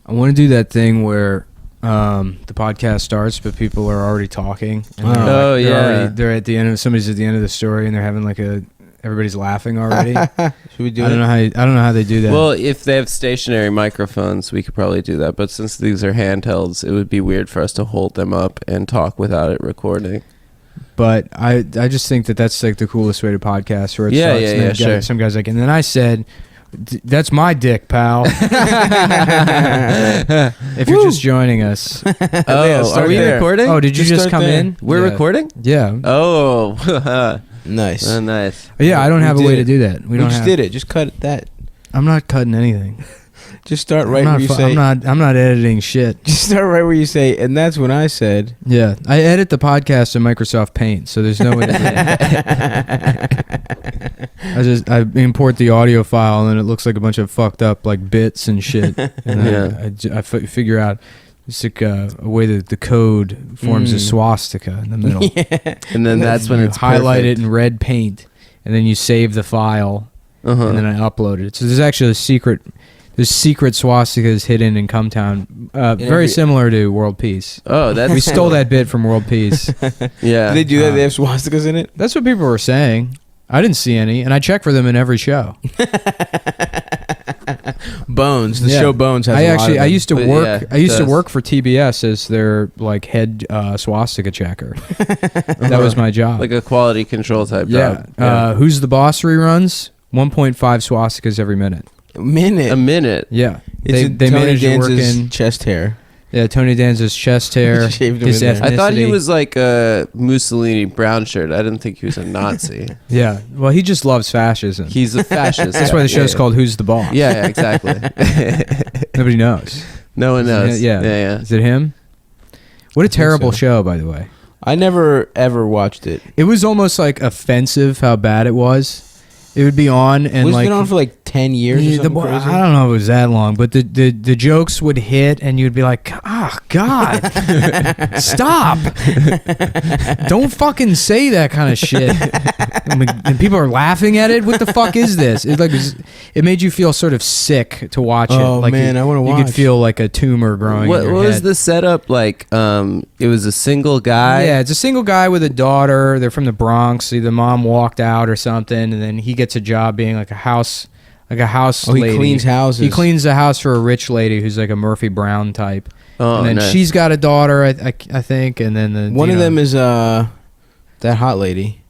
I want to do that thing where the podcast starts, but people are already talking. And they're at the end of somebody's at the end of the story, and they're having like everybody's laughing already. Should we do it? I don't know how they do that. Well, if they have stationary microphones, we could probably do that. But since these are handhelds, it would be weird for us to hold them up and talk without it recording. But I just think that's like the coolest way to podcast. Where it starts, and then sure. Some guy's like, and then I said, "That's my dick, pal." If you're just joining us. Are we recording? Oh, did you just come in? We're recording? Yeah. Oh, nice. Nice. Yeah, I don't have a way to do that. We just did it. Just cut that. I'm not cutting anything. Just start right where you say. I'm not editing shit. Just start right where you say, and that's when I said. Yeah, I edit the podcast in Microsoft Paint, so there's no way to I import the audio file, and then it looks like a bunch of fucked up like bits and shit. And then I figure out it's like a way that the code forms a swastika in the middle. Yeah. And then that's when it's highlight perfect. it in red paint, and then you save the file, and then I upload it. So there's actually there's secret swastikas hidden in Cumtown, very similar to World Peace. Oh, we stole that bit from World Peace. Yeah. Do they do that? They have swastikas in it? That's what people were saying. I didn't see any, and I check for them in every show. Bones, the show Bones has a lot of them. I used to work. I used to work for TBS as their like head swastika checker. That was my job. Like a quality control type job. Who's the Boss reruns? 1.5 swastikas every minute. A minute. Yeah. They managed to work in chest hair. Yeah, Tony Danza's chest hair. His ethnicity. I thought he was like a Mussolini brown shirt. I didn't think he was a Nazi. Yeah. Well, he just loves fascism. He's a fascist. That's why the show's called Who's the Boss? Yeah, exactly. Nobody knows. No one knows. Yeah. Is it him? What a terrible show, by the way. I never ever watched it. It was almost like offensive how bad it was. It would be on and was it on for like 10 years or something crazy? I don't know if it was that long, but the jokes would hit and you'd be like, oh, God, stop. Don't fucking say that kind of shit. And people are laughing at it. What the fuck is this? It made you feel sort of sick to watch it. Oh, man, I want to watch. You could feel like a tumor growing in your head. What was the setup like? It was a single guy? Yeah, it's a single guy with a daughter. They're from the Bronx. The mom walked out or something, and then he gets a job being like a house lady. He cleans houses. He cleans the house for a rich lady who's like a Murphy Brown type. Oh, and then nice. she's got a daughter, I think, and then one of them is that hot lady,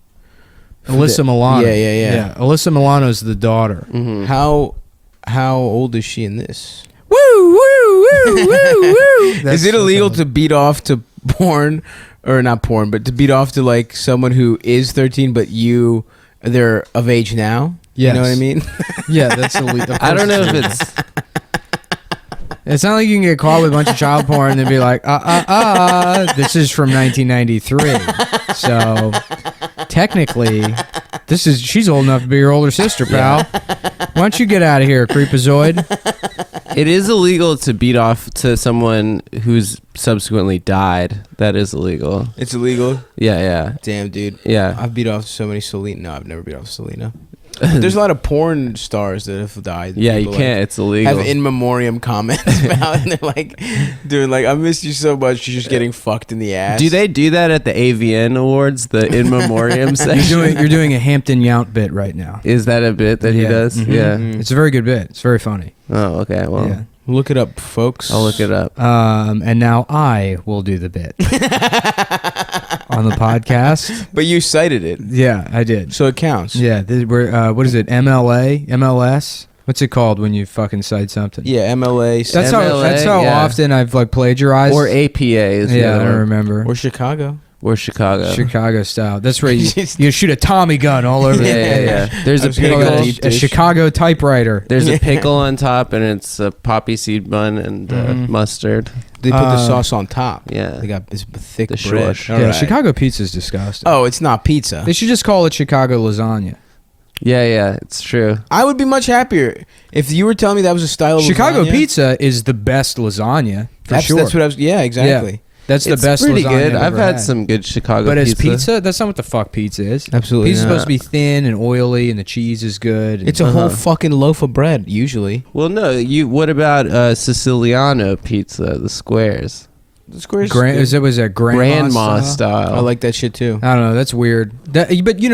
Alyssa Milano. Yeah. Alyssa Milano's the daughter. Mm-hmm. How old is she in this? Woo woo woo woo woo. Is it illegal to beat off to porn, or not porn, but to beat off to like someone who is 13, but they're of age now? Yes. You know what I mean? Yeah, that's illegal. I don't know if it's... It's not like you can get caught with a bunch of child porn and then be like, this is from 1993. So technically, she's old enough to be your older sister, pal. Why don't you get out of here, creepazoid? It is illegal to beat off to someone who's subsequently died. That is illegal. It's illegal? Yeah. Damn, dude. Yeah. I've beat off so many Selena. No, I've never beat off Selena. There's a lot of porn stars that have died. Yeah, you can't. It's illegal. Have in memoriam comments about, and they're like, doing like, I miss you so much. You're just getting fucked in the ass. Do they do that at the AVN Awards, the in memoriam section? You're doing a Hampton Yount bit right now. Is that a bit that he does? Mm-hmm. Yeah. It's a very good bit. It's very funny. Oh, okay. Well, yeah. Look it up, folks. I'll look it up. And now I will do the bit on the podcast. But you cited it. Yeah, I did. So it counts. Yeah. What is it? MLA? MLS? What's it called when you fucking cite something? Yeah, MLA. That's how often I've like plagiarized. Or APA is the I other don't one. remember. Or Chicago. Or Chicago. Chicago style. That's where you shoot a Tommy gun all over. Yeah. There's a pickle. A Chicago typewriter. There's a pickle on top, and it's a poppy seed bun and mustard. They put the sauce on top. Yeah. They got this thick The bread. shush. Yeah, All right. Chicago pizza's disgusting. Oh, it's not pizza. They should just call it Chicago lasagna. Yeah, it's true. I would be much happier if you were telling me that was a style of Chicago lasagna. pizza is the best lasagna, for sure. That's what I was. Yeah, exactly. That's the It's best pretty lasagna good. I've I've ever had some good Chicago But pizza. as pizza, that's not what the fuck pizza is. Absolutely Pizza's not. supposed to be thin and oily, and the cheese is good. and- It's a whole fucking loaf of bread usually. Well, no. What about Siciliano pizza? The squares, The squares. was that grandma style. I like that shit too. I don't know. That's weird. But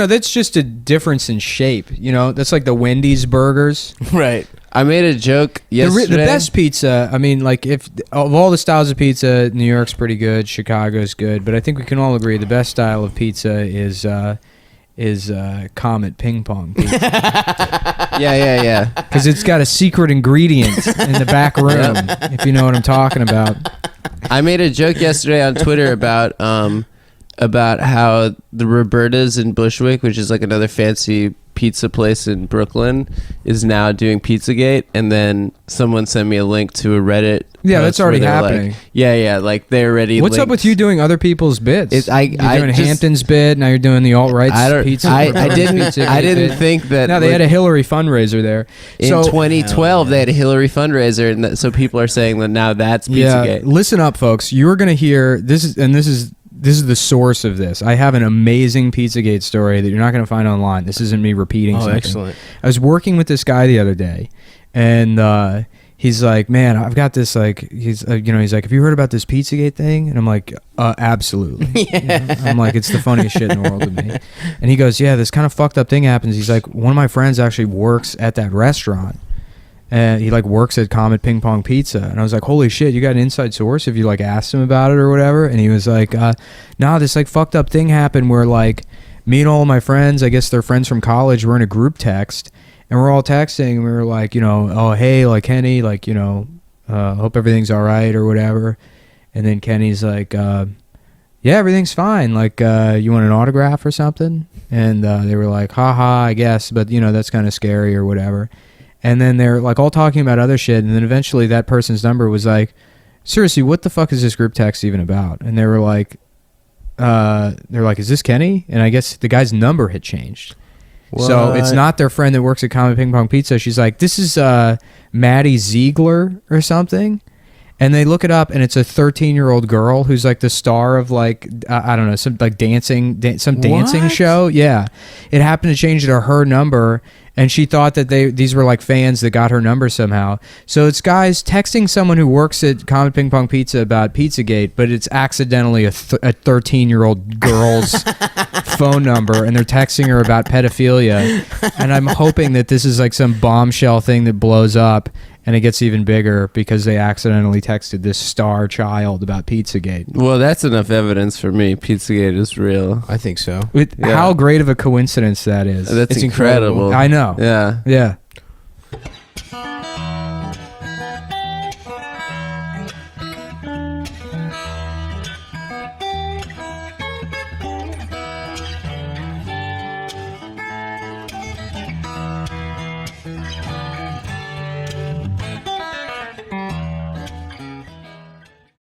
that's just a difference in shape. That's like the Wendy's burgers. Right. I made a joke yesterday. The best pizza. I mean, like if of all the styles of pizza, New York's pretty good. Chicago's good. But I think we can all agree the best style of pizza is Comet ping pong pizza Yeah. because it's got a secret ingredient in the back room. If you know what I'm talking about. I made a joke yesterday on Twitter about how the Roberta's in Bushwick, which is like another fancy pizza place in Brooklyn, is now doing Pizzagate, and then someone sent me a link to a Reddit. Yeah, post that's already where they're happening. Like, yeah, like they're already. What's up with you doing other people's bits? You're you're doing Hampton's bit. Now you're doing the alt-right pizza. I didn't bit. think that. No, they had a Hillary fundraiser there. In 2012, they had a Hillary fundraiser, and so people are saying that now that's Pizzagate. Listen up, folks. You're gonna hear this is the source of this. I have an amazing Pizzagate story that you're not gonna find online. This isn't me repeating something. Excellent. I was working with this guy the other day, and he's like, "Man, I've got this like." He's he's like, "Have you heard about this Pizzagate thing?" And I'm like, "Absolutely." I'm like, "It's the funniest shit in the world to me." And he goes, "Yeah, this kind of fucked up thing happens." He's like, "One of my friends actually works at that restaurant." And he like works at Comet Ping Pong Pizza. And I was like, holy shit, you got an inside source if you like asked him about it or whatever? And he was like, nah, this like fucked up thing happened where like me and all of my friends, I guess they're friends from college, we're in a group text and we're all texting and we were like, oh, hey, like Kenny, like, hope everything's all right or whatever. And then Kenny's like, yeah, everything's fine. Like, you want an autograph or something? And they were like, haha, I guess, but that's kind of scary or whatever. And then they're like all talking about other shit. And then eventually that person's number was like, seriously, what the fuck is this group text even about? And they were like, is this Kenny? And I guess the guy's number had changed. What? So it's not their friend that works at Comet Ping Pong Pizza. She's like, this is Maddie Ziegler or something. And they look it up, and it's a 13-year-old girl who's like the star of like I don't know, some like dancing show. Yeah, it happened to change it to her number, and she thought that these were like fans that got her number somehow. So it's guys texting someone who works at Comet Ping Pong Pizza about Pizzagate, but it's accidentally a 13-year-old girl's phone number, and they're texting her about pedophilia. And I'm hoping that this is like some bombshell thing that blows up. And it gets even bigger because they accidentally texted this star child about Pizzagate. Well, that's enough evidence for me. Pizzagate is real. I think so. How great of a coincidence that is. That's It's incredible. I know. Yeah. Yeah.